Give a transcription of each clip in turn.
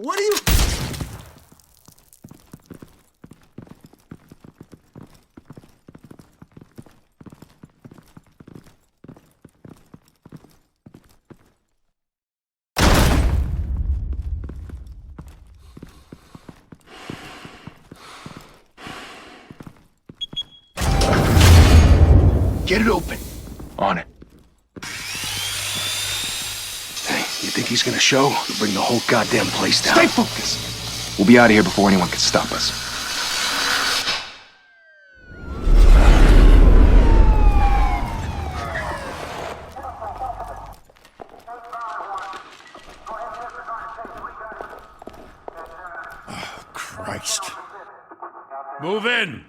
What are you... Get it open. On it. Hey, you think he's gonna show? He'll bring the whole goddamn place down. Stay focused. We'll be out of here before anyone can stop us. Oh, Christ. Move in!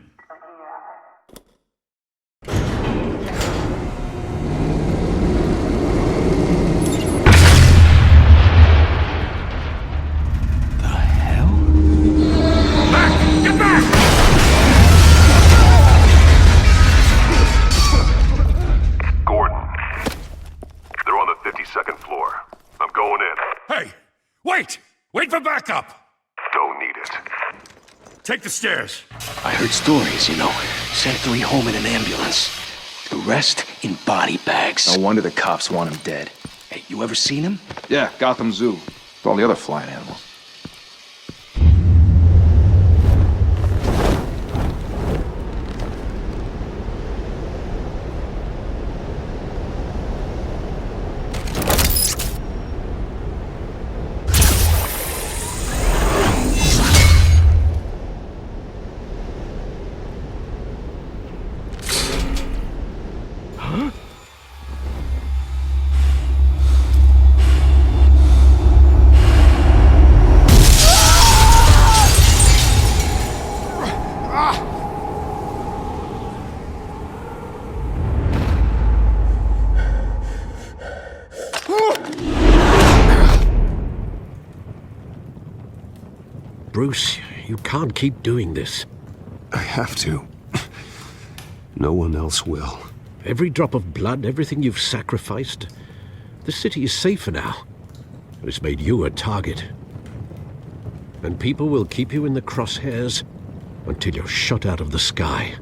Wait for backup! Don't need it. Take the stairs. I heard stories, you know. Sent 3 home in an ambulance. The rest in body bags. No wonder the cops want him dead. Hey, you ever seen him? Yeah, Gotham Zoo. With all the other flying animals. Bruce, you can't keep doing this. I have to. No one else will. Every drop of blood, everything you've sacrificed. The city is safer now. But it's made you a target. And people will keep you in the crosshairs until you're shot out of the sky.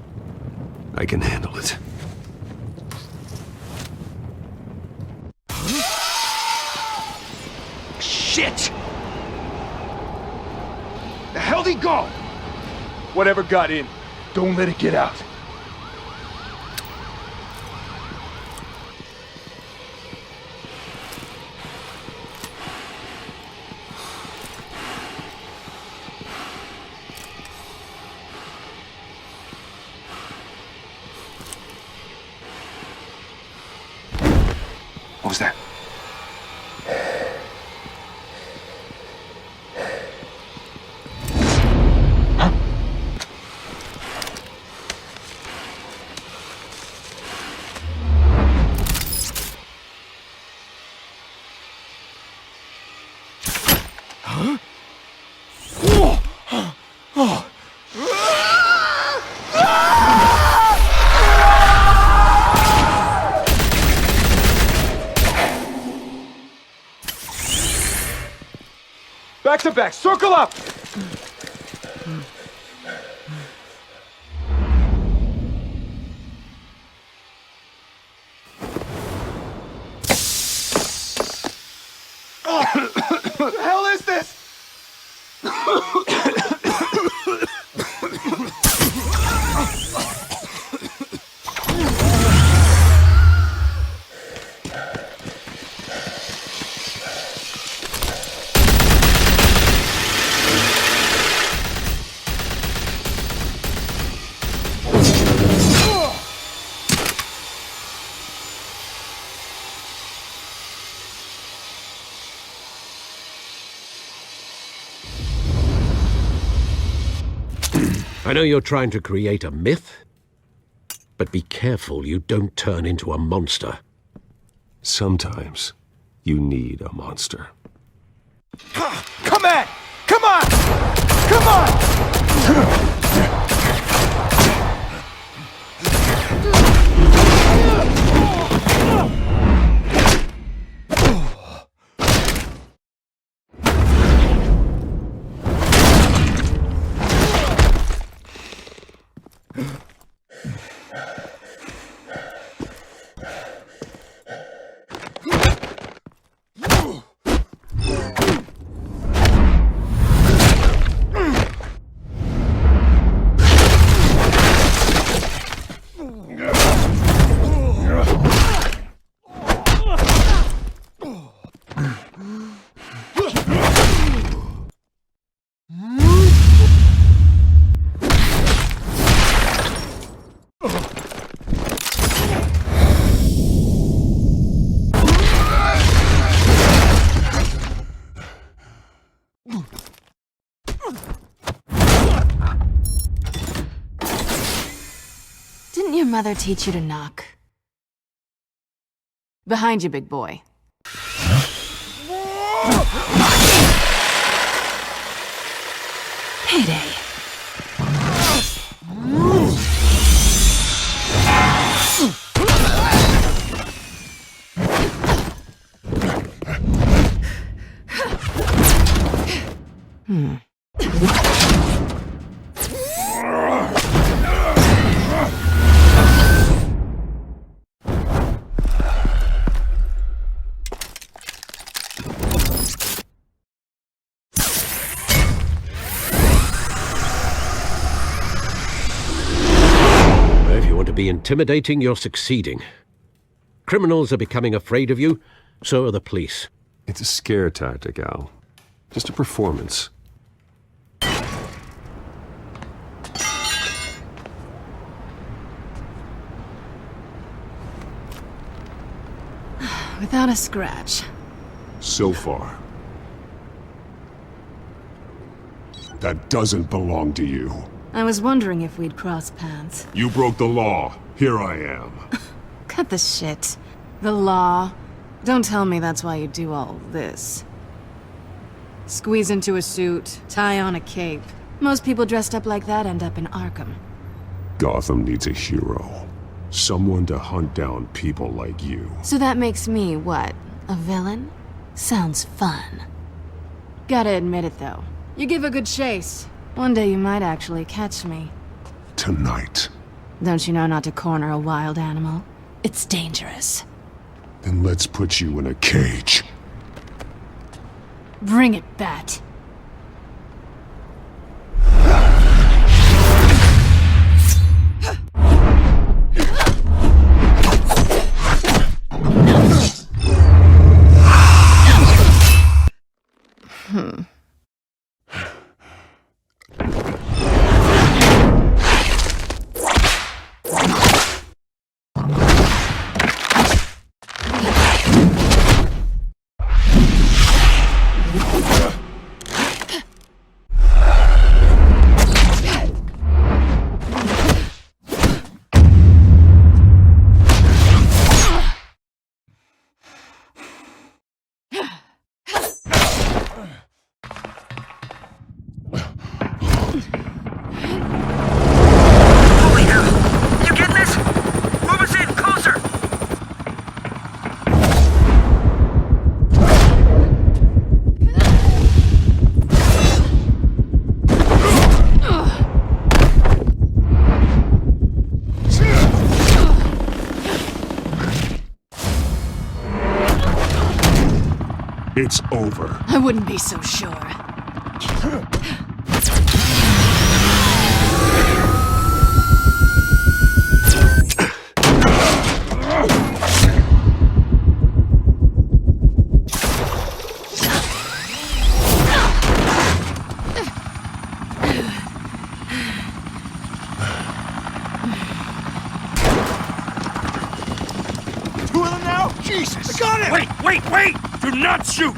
I can handle it. Shit! The hell'd he go? Whatever got in, don't let it get out. What was that? Back to back, circle up! What the hell is this? I know you're trying to create a myth, but be careful you don't turn into a monster. Sometimes you need a monster. Come on! Come on! Come on! mother teach you to knock? Behind you, big boy. Payday. If you want to be intimidating, you're succeeding. Criminals are becoming afraid of you, so are the police. It's a scare tactic, Al. Just a performance. Without a scratch. So far. That doesn't belong to you. I was wondering if we'd cross paths. You broke the law. Here I am. Cut the shit. The law. Don't tell me that's why you do all this. Squeeze into a suit, tie on a cape. Most people dressed up like that end up in Arkham. Gotham needs a hero. Someone to hunt down people like you. So that makes me, what, a villain? Sounds fun. Gotta admit it, though. You give a good chase. One day you might actually catch me. Tonight. Don't you know not to corner a wild animal? It's dangerous. Then let's put you in a cage. Bring it, Bat. It's over. I wouldn't be so sure. Two of them now? Jesus! I got it! Wait! Do not shoot!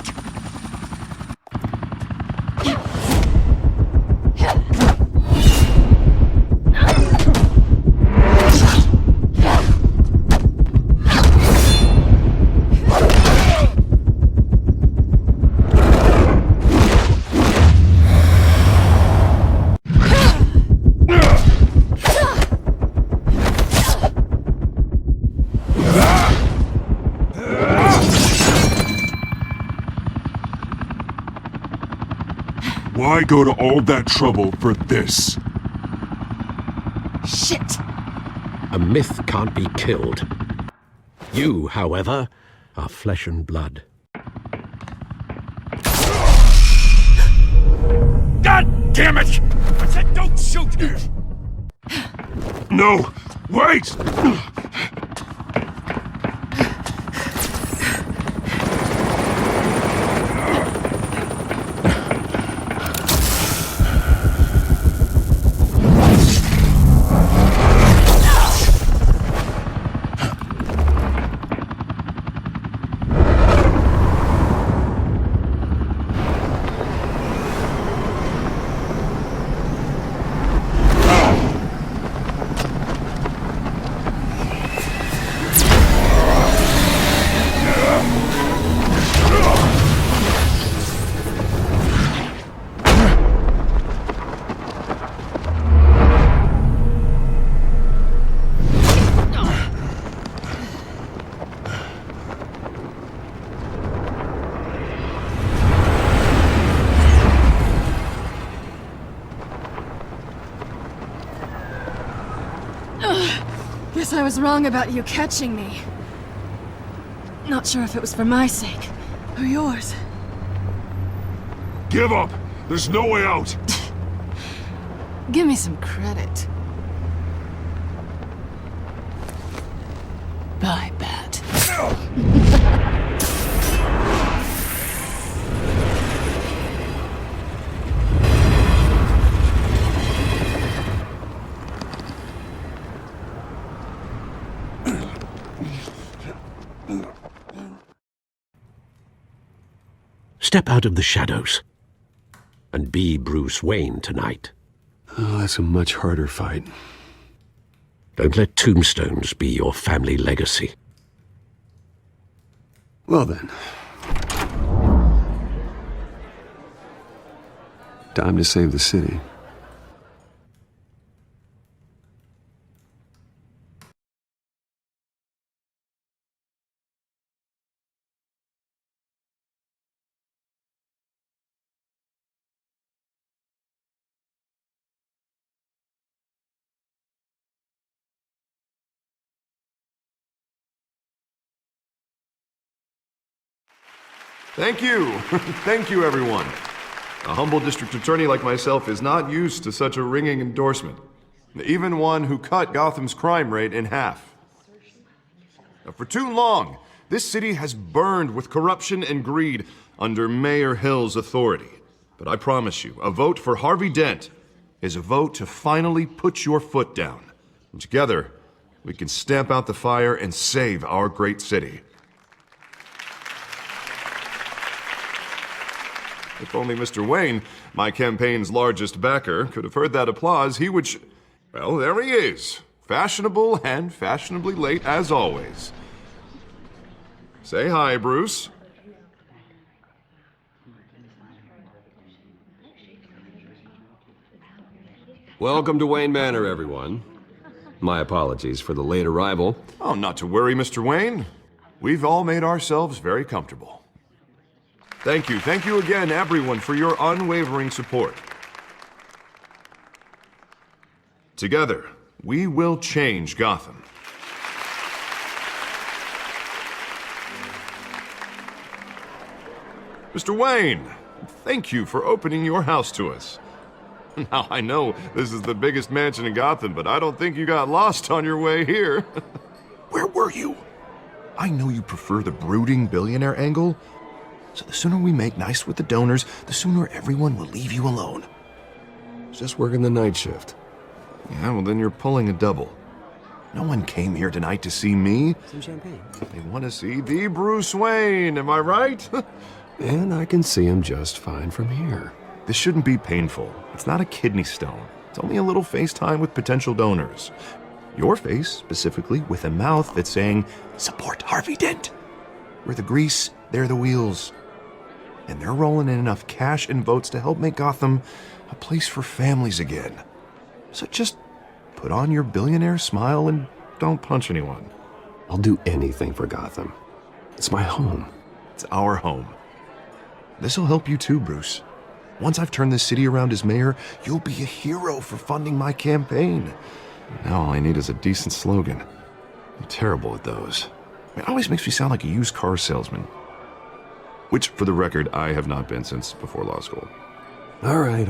Why go to all that trouble for this? Shit! A myth can't be killed. You, however, are flesh and blood. God damn it! I said don't shoot! No! Wait! Guess I was wrong about you catching me. Not sure if it was for my sake, or yours. Give up! There's no way out! Give me some credit. Bye, Bat. Step out of the shadows and be Bruce Wayne tonight. Oh, that's a much harder fight. Don't let tombstones be your family legacy. Well then. Time to save the city. Thank you. Thank you, everyone. A humble district attorney like myself is not used to such a ringing endorsement. Even one who cut Gotham's crime rate in half. For too long, this city has burned with corruption and greed under Mayor Hill's authority. But I promise you, a vote for Harvey Dent is a vote to finally put your foot down. And together, we can stamp out the fire and save our great city. If only Mr. Wayne, my campaign's largest backer, could have heard that applause, he would well, there he is. Fashionable and fashionably late as always. Say hi, Bruce. Welcome to Wayne Manor, everyone. My apologies for the late arrival. Oh, not to worry, Mr. Wayne. We've all made ourselves very comfortable. Thank you again, everyone, for your unwavering support. Together, we will change Gotham. Mr. Wayne, thank you for opening your house to us. Now, I know this is the biggest mansion in Gotham, but I don't think you got lost on your way here. Where were you? I know you prefer the brooding billionaire angle, so the sooner we make nice with the donors, the sooner everyone will leave you alone. Just working the night shift. Yeah, well, then you're pulling a double. No one came here tonight to see me. Some champagne. They want to see the Bruce Wayne, am I right? And I can see him just fine from here. This shouldn't be painful. It's not a kidney stone. It's only a little FaceTime with potential donors. Your face, specifically, with a mouth that's saying, support Harvey Dent. We're the grease, they're the wheels. And they're rolling in enough cash and votes to help make Gotham a place for families again. So just put on your billionaire smile and don't punch anyone. I'll do anything for Gotham. It's my home. It's our home. This'll help you too, Bruce. Once I've turned this city around as mayor, you'll be a hero for funding my campaign. Now all I need is a decent slogan. I'm terrible at those. It always makes me sound like a used car salesman. Which, for the record, I have not been since before law school. All right.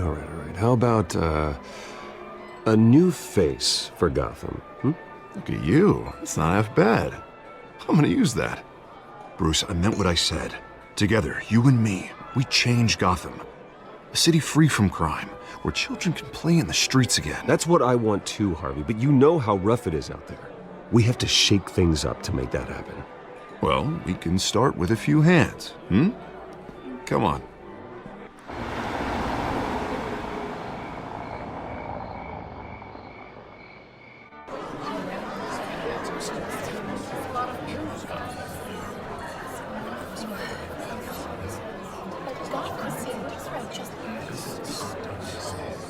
How about, a new face for Gotham? Look at you. It's not half bad. I'm gonna use that. Bruce, I meant what I said. Together, you and me, we change Gotham. A city free from crime, where children can play in the streets again. That's what I want too, Harvey, but you know how rough it is out there. We have to shake things up to make that happen. Well, we can start with a few hands, Come on.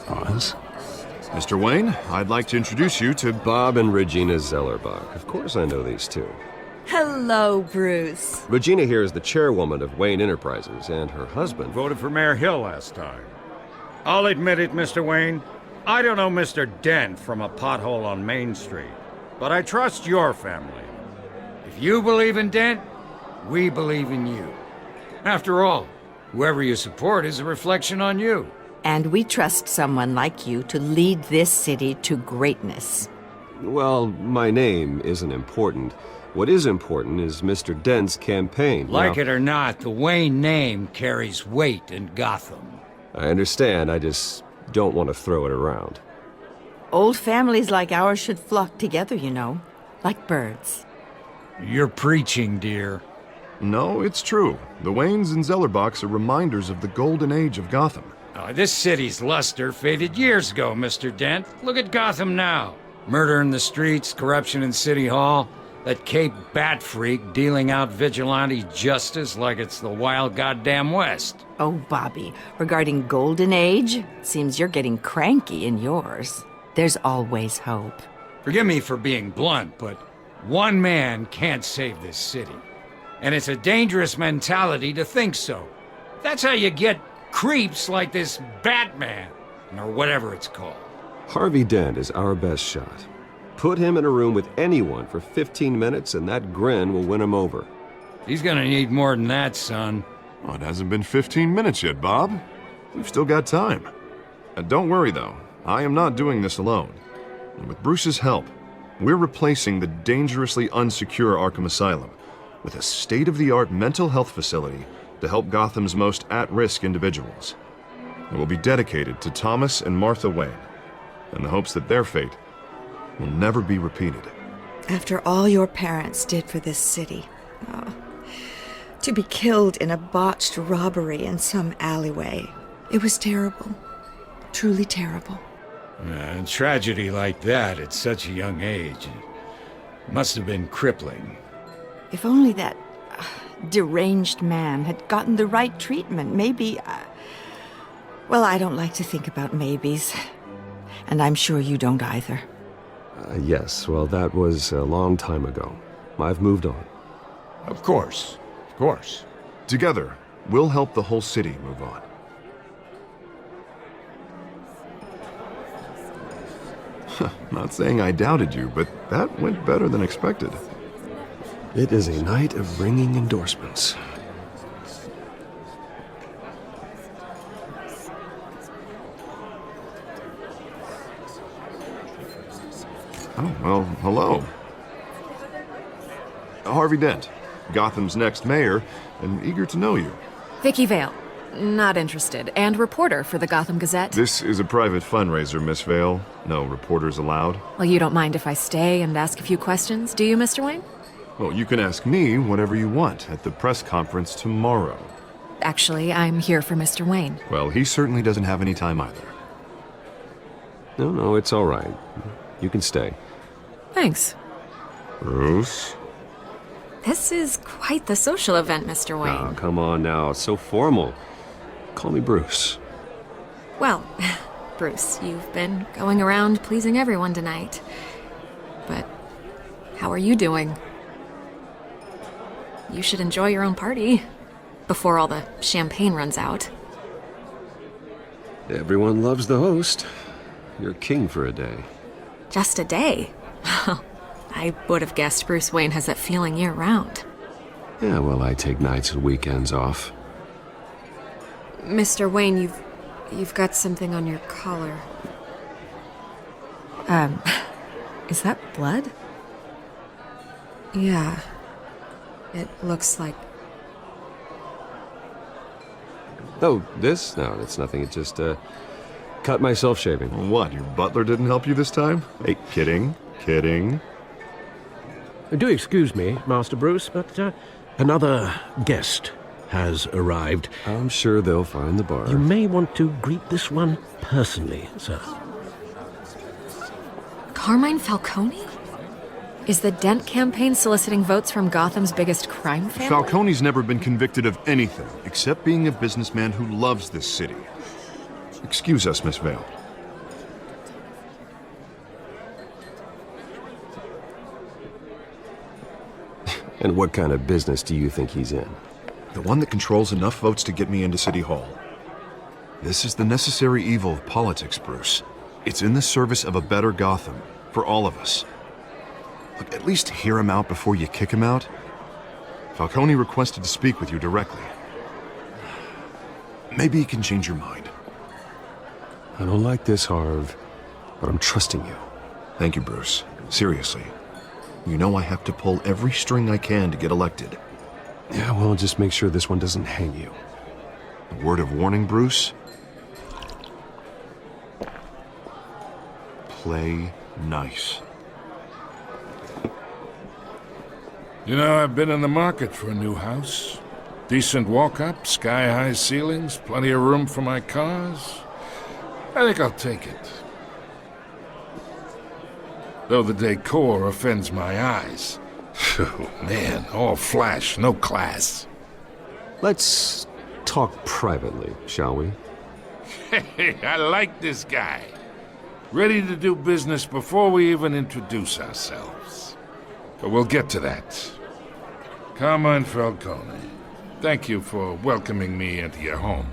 Pause. Mr. Wayne, I'd like to introduce you to Bob and Regina Zellerbach. Of course I know these two. Hello, Bruce. Regina here is the chairwoman of Wayne Enterprises, and her husband... Voted for Mayor Hill last time. I'll admit it, Mr. Wayne. I don't know Mr. Dent from a pothole on Main Street. but I trust your family. If you believe in Dent, we believe in you. After all, whoever you support is a reflection on you. And we trust someone like you to lead this city to greatness. Well, my name isn't important. What is important is Mr. Dent's campaign. Like it or not, the Wayne name carries weight in Gotham. I understand, I just don't want to throw it around. Old families like ours should flock together, you know, like birds. You're preaching, dear. No, it's true. The Waynes and Zellerbachs are reminders of the golden age of Gotham. This city's luster faded years ago, Mr. Dent. Look at Gotham now. Murder in the streets, corruption in City Hall, that Cape Bat freak dealing out vigilante justice like it's the wild goddamn West. Oh, Bobby, regarding Golden Age, seems you're getting cranky in yours. There's always hope. Forgive me for being blunt, but one man can't save this city. And it's a dangerous mentality to think so. That's how you get creeps like this Batman, or whatever it's called. Harvey Dent is our best shot. Put him in a room with anyone for 15 minutes and that grin will win him over. He's gonna need more than that, son. Oh, it hasn't been 15 minutes yet, Bob. We've still got time. And don't worry, though. I am not doing this alone. And with Bruce's help, we're replacing the dangerously unsecure Arkham Asylum with a state-of-the-art mental health facility to help Gotham's most at-risk individuals. It will be dedicated to Thomas and Martha Wayne, in the hopes that their fate will never be repeated. After all your parents did for this city, to be killed in a botched robbery in some alleyway, it was terrible. Truly terrible. A tragedy like that at such a young age must have been crippling. If only that deranged man had gotten the right treatment, maybe... well, I don't like to think about maybes. And I'm sure you don't either. Yes, well, that was a long time ago. I've moved on. Of course. Of course. Together, we'll help the whole city move on. Not saying I doubted you, but that went better than expected. It is a night of ringing endorsements. Oh, well, hello. Harvey Dent, Gotham's next mayor, and eager to know you. Vicky Vale. Not interested. And reporter for the Gotham Gazette. This is a private fundraiser, Miss Vale. No reporters allowed. Well, you don't mind if I stay and ask a few questions, do you, Mr. Wayne? Well, you can ask me whatever you want at the press conference tomorrow. Actually, I'm here for Mr. Wayne. Well, he certainly doesn't have any time either. No, it's all right. You can stay. Thanks. Bruce? This is quite the social event, Mr. Wayne. Oh, come on now. It's so formal. Call me Bruce. Well, Bruce, you've been going around pleasing everyone tonight. But how are you doing? You should enjoy your own party before all the champagne runs out. Everyone loves the host. You're king for a day. Just a day? I would have guessed Bruce Wayne has that feeling year-round. Yeah, well, I take nights and weekends off. Mr. Wayne, you've got something on your collar. Is that blood? Yeah. It looks like... Oh, this? No, it's nothing. It just, cut myself shaving. What, your butler didn't help you this time? Hey, kidding. Do excuse me, Master Bruce, but another guest has arrived. I'm sure they'll find the bar. You may want to greet this one personally, sir. Carmine Falcone? Is the Dent campaign soliciting votes from Gotham's biggest crime family? Falcone's never been convicted of anything except being a businessman who loves this city. Excuse us, Miss Vale. And what kind of business do you think he's in? The one that controls enough votes to get me into City Hall. This is the necessary evil of politics, Bruce. It's in the service of a better Gotham, for all of us. Look, at least hear him out before you kick him out. Falcone requested to speak with you directly. Maybe he can change your mind. I don't like this, Harv, but I'm trusting you. Thank you, Bruce. Seriously. You know I have to pull every string I can to get elected. Yeah, well, just make sure this one doesn't hang you. A word of warning, Bruce? Play nice. You know, I've been in the market for a new house. Decent walk-up, sky-high ceilings, plenty of room for my cars. I think I'll take it. Though the decor offends my eyes. Oh, man, all flash, no class. Let's talk privately, shall we? Hey, I like this guy. Ready to do business before we even introduce ourselves. But we'll get to that. Carmine Falcone, thank you for welcoming me into your home.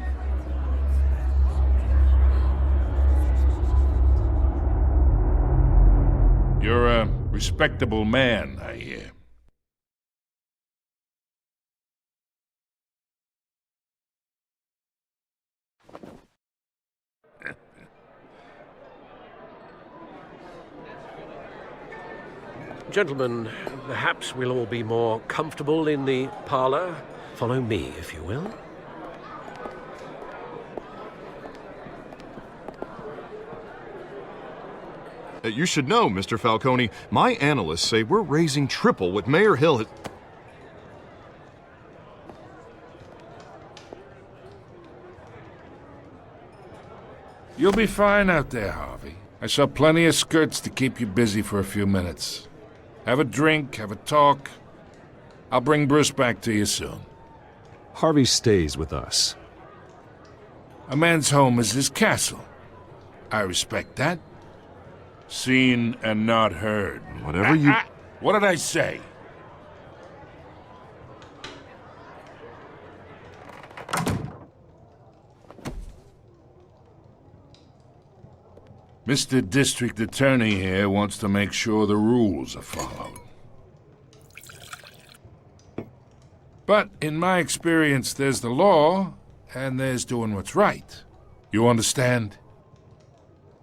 You're a respectable man, I hear. Gentlemen, perhaps we'll all be more comfortable in the parlor. Follow me, if you will. You should know, Mr. Falcone, my analysts say we're raising triple what Mayor Hill has... You'll be fine out there, Harvey. I saw plenty of skirts to keep you busy for a few minutes. Have a drink, have a talk. I'll bring Bruce back to you soon. Harvey stays with us. A man's home is his castle. I respect that. Seen and not heard. Whatever you... What did I say? Mr. District Attorney here wants to make sure the rules are followed. But in my experience, there's the law, and there's doing what's right. You understand?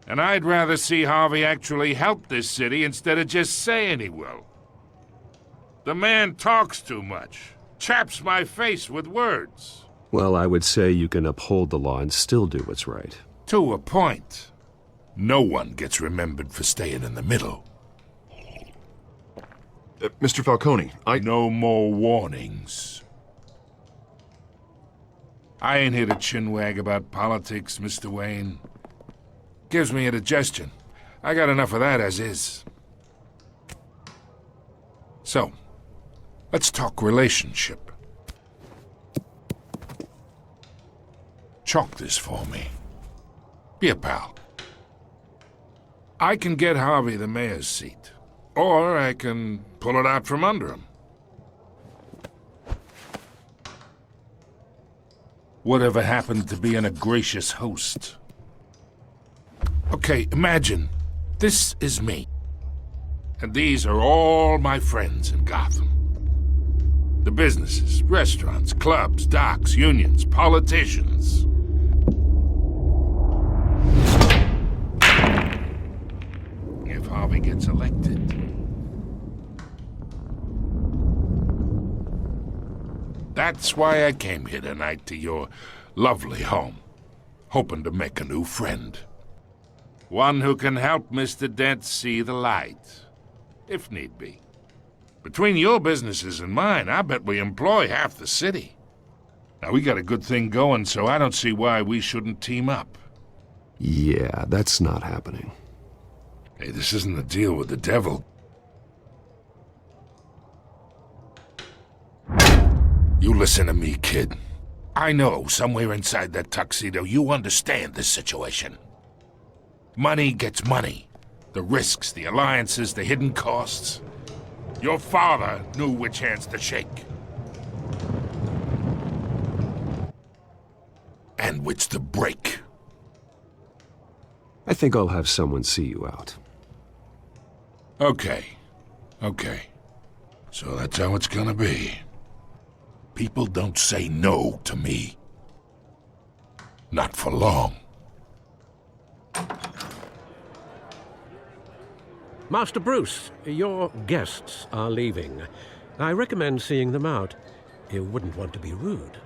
And I'd rather see Harvey actually help this city instead of just saying he will. The man talks too much, chaps my face with words. Well, I would say you can uphold the law and still do what's right. To a point. No one gets remembered for staying in the middle. Mr. Falcone, No more warnings. I ain't here to chinwag about politics, Mr. Wayne. Gives me indigestion. I got enough of that as is. So, let's talk relationship. Chalk this for me. Be a pal. I can get Harvey the mayor's seat, or I can pull it out from under him. Whatever happened to being a gracious host? Okay, imagine, this is me. And these are all my friends in Gotham. The businesses, restaurants, clubs, docks, unions, politicians. If Harvey gets elected, that's why I came here tonight to your lovely home, hoping to make a new friend. One who can help Mr. Dent see the light, if need be. Between your businesses and mine, I bet we employ half the city. Now, we got a good thing going, so I don't see why we shouldn't team up. Yeah, that's not happening. Hey, this isn't a deal with the devil. You listen to me, kid. I know somewhere inside that tuxedo you understand this situation. Money gets money. The risks, the alliances, the hidden costs. Your father knew which hands to shake. And which to break. I think I'll have someone see you out. Okay. Okay. So that's how it's gonna be. People don't say no to me. Not for long. Master Bruce, your guests are leaving. I recommend seeing them out. You wouldn't want to be rude.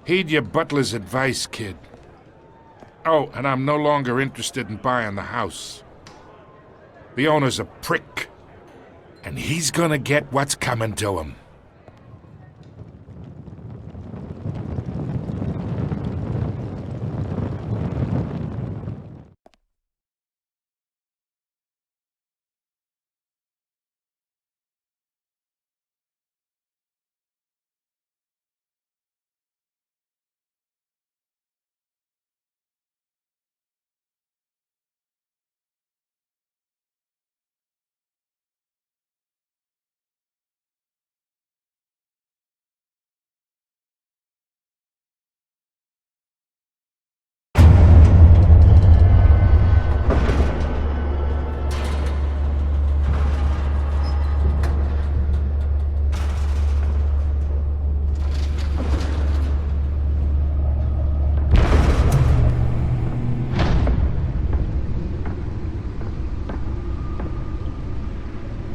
Heed your butler's advice, kid. Oh, and I'm no longer interested in buying the house. The owner's a prick, and he's gonna get what's coming to him.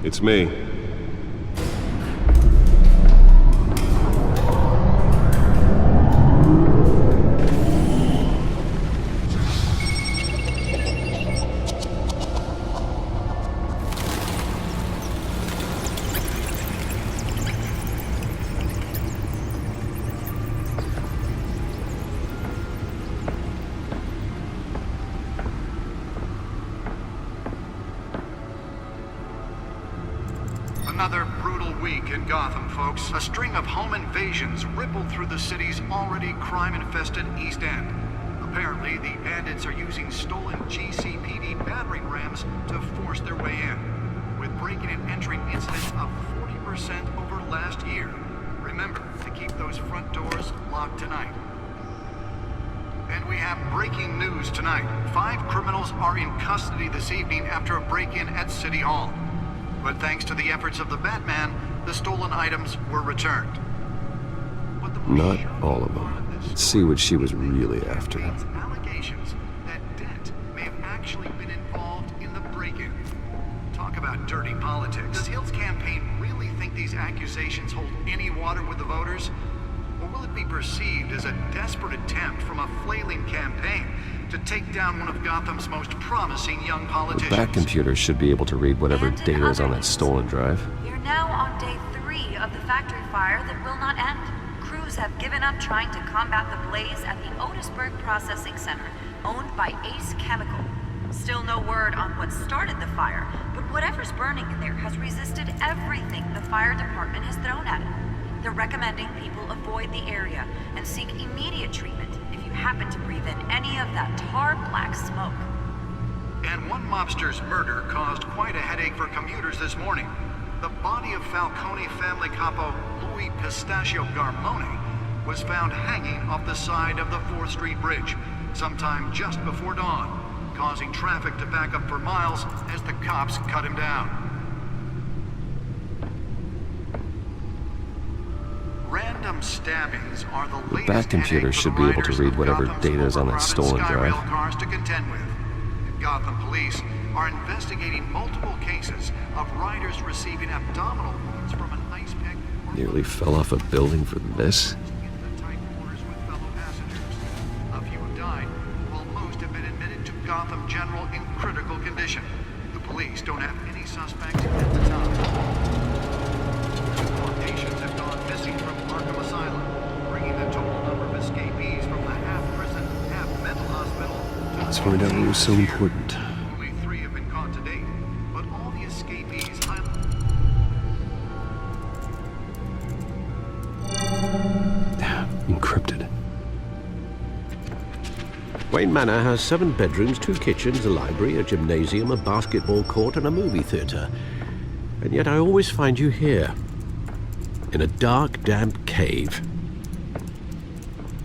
It's me. Another brutal week in Gotham, folks. A string of home invasions rippled through the city's already crime-infested East End. Apparently, the bandits are using stolen GCPD battering rams to force their way in, with breaking and entering incidents of 40% over last year. Remember to keep those front doors locked tonight. And we have breaking news tonight. 5 criminals are in custody this evening after a break-in at City Hall. But thanks to the efforts of the Batman, the stolen items were returned. Not all of them. Let's see what she was really after. Allegations that Dent may have actually been involved in the break-in. Talk about dirty politics. Does Hill's campaign really think these accusations hold any water with the voters? Or will it be perceived as a desperate attempt from a flailing campaign to take down one of Gotham's most promising young politicians? The back computer should be able to read whatever data is on that stolen drive. We're now on day 3 of the factory fire that will not end. Crews have given up trying to combat the blaze at the Otisburg Processing Center, owned by Ace Chemical. Still no word on what started the fire, but whatever's burning in there has resisted everything the fire department has thrown at it. They're recommending people avoid the area and seek immediate treatment if you happen to breathe in any of that tar-black smoke. And one mobster's murder caused quite a headache for commuters this morning. The body of Falcone family capo Louis Pistachio Garmone was found hanging off the side of the 4th Street Bridge sometime just before dawn, causing traffic to back up for miles as the cops cut him down. Random stabbings are the latest. The back computer should be able to read whatever data is on that stolen drive. Cars to contend with. Gotham police are investigating multiple cases of riders receiving abdominal wounds from an ice pick. Nearly fell off a building for this. A few have died, while most have been admitted to Gotham General in critical condition. The police don't have any suspects at the time. 2 more patients have gone missing from Arkham Asylum, bringing the total number of escapees from the half-prison, half-mental hospital to... Let's find out what was so important. Only 3 have been caught to date, but all the escapees Encrypted. Wayne Manor has 7 bedrooms, 2 kitchens, a library, a gymnasium, a basketball court, and a movie theater. And yet I always find you here, in a dark, damp cave,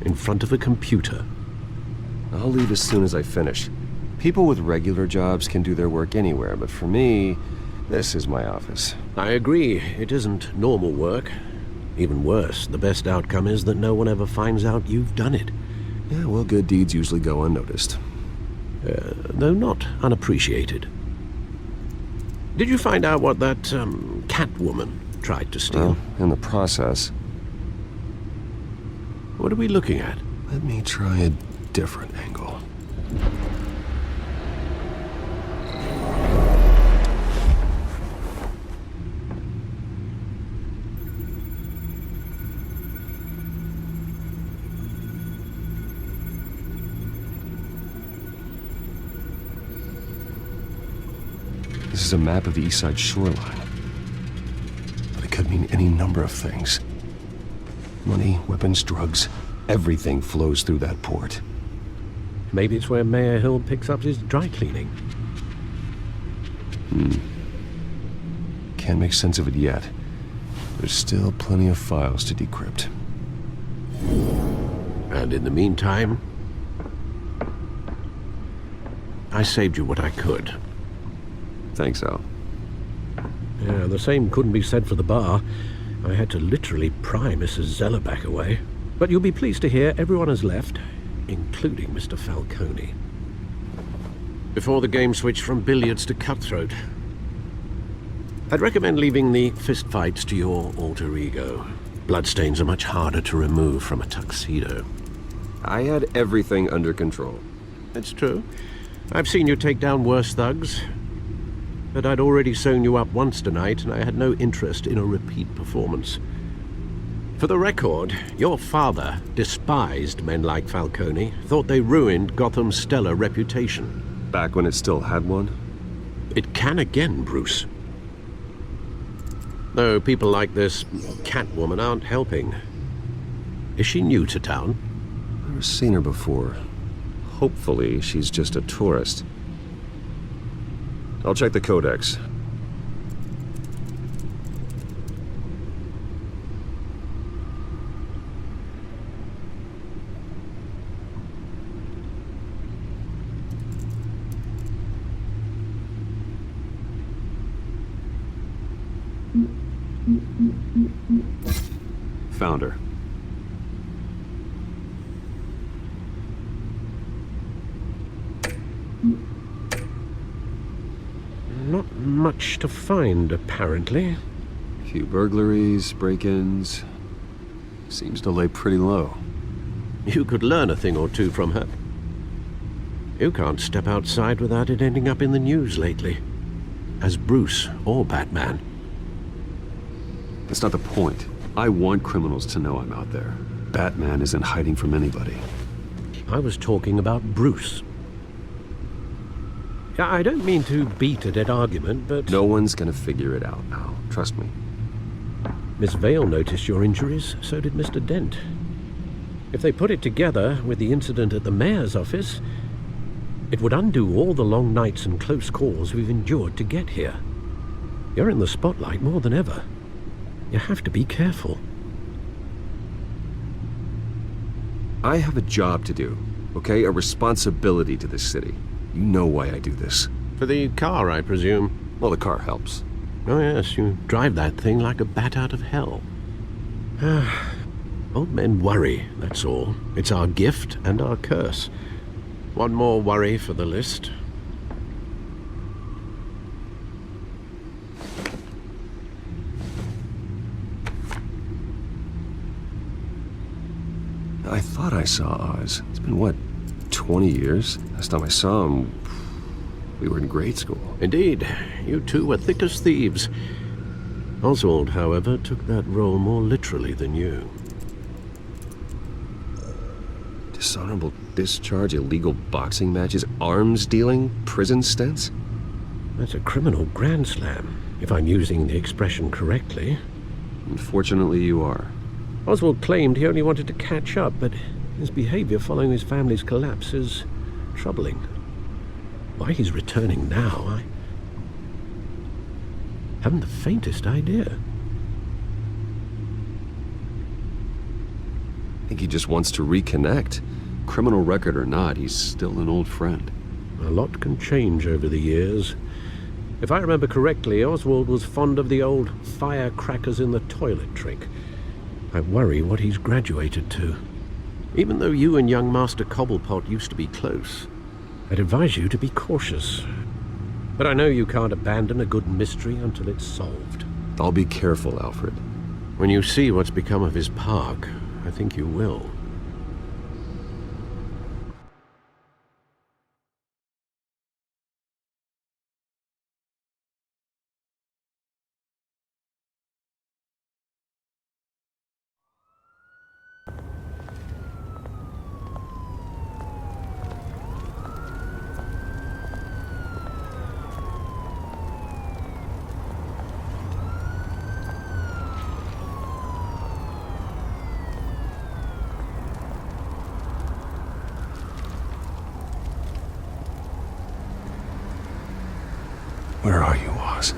in front of a computer. I'll leave as soon as I finish. People with regular jobs can do their work anywhere, but for me, this is my office. I agree. It isn't normal work. Even worse, the best outcome is that no one ever finds out you've done it. Yeah, well, good deeds usually go unnoticed. Though not unappreciated. Did you find out what that, Catwoman tried to steal? Well, in the process. What are we looking at? Let me try a different angle. This is a map of the East Side shoreline. But it could mean any number of things. Money, weapons, drugs, everything flows through that port. Maybe it's where Mayor Hill picks up his dry cleaning. Can't make sense of it yet. There's still plenty of files to decrypt. And in the meantime, I saved you what I could. Thanks, Al. Yeah, the same couldn't be said for the bar. I had to literally pry Mrs. Zellerback away. But you'll be pleased to hear everyone has left, including Mr. Falcone. Before the game switched from billiards to cutthroat. I'd recommend leaving the fistfights to your alter ego. Bloodstains are much harder to remove from a tuxedo. I had everything under control. It's true. I've seen you take down worse thugs. But I'd already sewn you up once tonight, and I had no interest in a repeat performance. For the record, your father despised men like Falcone, thought they ruined Gotham's stellar reputation. Back when it still had one? It can again, Bruce. Though people like this Catwoman aren't helping. Is she new to town? I've never seen her before. Hopefully, she's just a tourist. I'll check the codex. Found her. Not much to find, apparently. A few burglaries, break-ins. Seems to lay pretty low. You could learn a thing or two from her. You can't step outside without it ending up in the news lately. As Bruce or Batman. That's not the point. I want criminals to know I'm out there. Batman isn't hiding from anybody. I was talking about Bruce. I don't mean to beat a dead argument, but... No one's gonna figure it out, Al. Trust me. Miss Vale noticed your injuries, so did Mr. Dent. If they put it together with the incident at the mayor's office, it would undo all the long nights and close calls we've endured to get here. You're in the spotlight more than ever. You have to be careful. I have a job to do, okay? A responsibility to this city. You know why I do this. For the car, I presume? Well, the car helps. Oh yes, you drive that thing like a bat out of hell. Old men worry, that's all. It's our gift and our curse. One more worry for the list. I thought I saw Oz. It's been, what, 20 years? Last time I saw him, we were in grade school. Indeed. You two were thick as thieves. Oswald, however, took that role more literally than you. Dishonorable discharge, illegal boxing matches, arms dealing, prison stints? That's a criminal grand slam, if I'm using the expression correctly. Unfortunately, you are. Oswald claimed he only wanted to catch up, but his behavior following his family's collapse is troubling. Why he's returning now, I haven't the faintest idea. I think he just wants to reconnect. Criminal record or not, he's still an old friend. A lot can change over the years. If I remember correctly, Oswald was fond of the old firecrackers in the toilet trick. I worry what he's graduated to. Even though you and young Master Cobblepot used to be close, I'd advise you to be cautious. But I know you can't abandon a good mystery until it's solved. I'll be careful, Alfred. When you see what's become of his park, I think you will. Where are you, Oz?